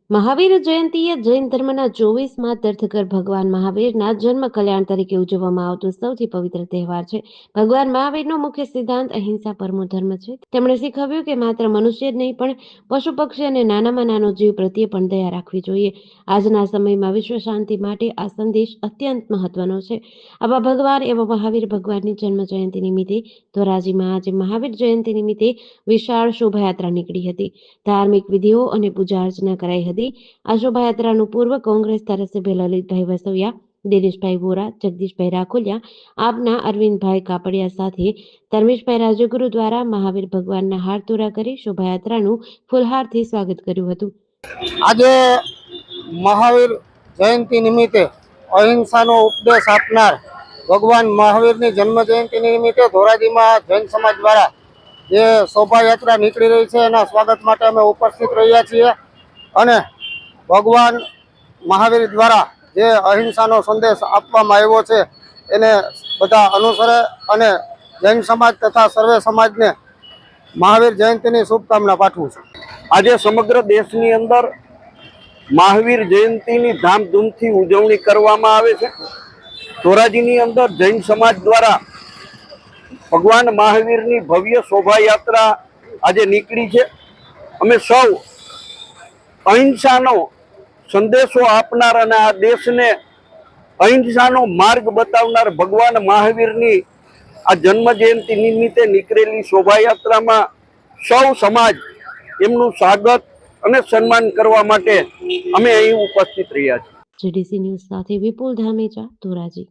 મહાવીર જયંતિ એ જૈન ધર્મના 24માં તીર્થંકર ભગવાન મહાવીરના જન્મ કલ્યાણ તરીકે ઉજવવામાં આવતો સૌથી પવિત્ર તહેવાર છે. ભગવાન મહાવીરનો મુખ્ય સિદ્ધાંત અહિંસા પરમો ધર્મ છે. તેમણે શીખવ્યું કે માત્ર મનુષ્ય જ નહીં પણ પશુ પક્ષી અને નાનામાં નાનો જીવ પ્રત્યે પણ દયા રાખવી જોઈએ. આજના સમયમાં વિશ્વ શાંતિ માટે આ સંદેશ અત્યંત મહત્વનો છે. આવા ભગવાન એવા મહાવીર ભગવાનની જન્મ જયંતિ નિમિત્તે ધોરાજીમાં આજે મહાવીર જયંતિ નિમિત્તે વિશાળ શોભાયાત્રા નીકળી હતી. ધાર્મિક વિધિઓ અને પૂજા અર્ચના કરાઈ હતી. આ શોભાયાત્રાનું પૂર્વ કોંગ્રેસ ધારાસભ્ય લલિતભાઈ વસોયા, દિનેશભાઈ વોરા, જગદીશભાઈ રાખોલિયા, આપના અરવિંદભાઈ કાપડિયા સાથે ધર્મેશભાઈ રાજગુરુ દ્વારા મહાવીર ભગવાનના હાર તોરા કરી શોભાયાત્રાનું ફૂલહારથી સ્વાગત કર્યું હતું. આજે મહાવીર જયંતિ નિમિત્તે અહિંસાનો ઉપદેશ આપનાર ભગવાન મહાવીરની જન્મ જયંતિ નિમિત્તે ધોરાજીમાં જૈન સમાજ દ્વારા જે શોભાયાત્રા નીકળી રહી છે એના સ્વાગત માટે અમે ઉપસ્થિત રહ્યા છીએ અને ભગવાન મહાવીર દ્વારા જે અહિંસાનો સંદેશ આપવામાં આવ્યો છે એને બધા અનુસરે અને જૈન સમાજ તથા સર્વે સમાજને મહાવીર જયંતિની શુભકામના પાઠવું છું. આજે સમગ્ર દેશની અંદર મહાવીર જયંતિની ધામધૂમથી ઉજવણી કરવામાં આવે છે. ધોરાજીની અંદર જૈન સમાજ દ્વારા ભગવાન મહાવીરની ભવ્ય શોભાયાત્રા આજે નીકળી છે. અમે સૌ અહિંસાનો સંદેશો આપનાર અને આ દેશને અહિંસાનો માર્ગ બતાવનાર ભગવાન મહાવીરની આ જન્મ જયંતિ નિમિત્તે નીકળેલી શોભાયાત્રામાં સૌ સમાજ એમનું સ્વાગત અને સન્માન કરવા માટે અમે અહીં ઉપસ્થિત રહ્યા છીએ. જીડીસી ન્યૂઝ સાથે વિપુલ ધામેચા, ધોરાજી.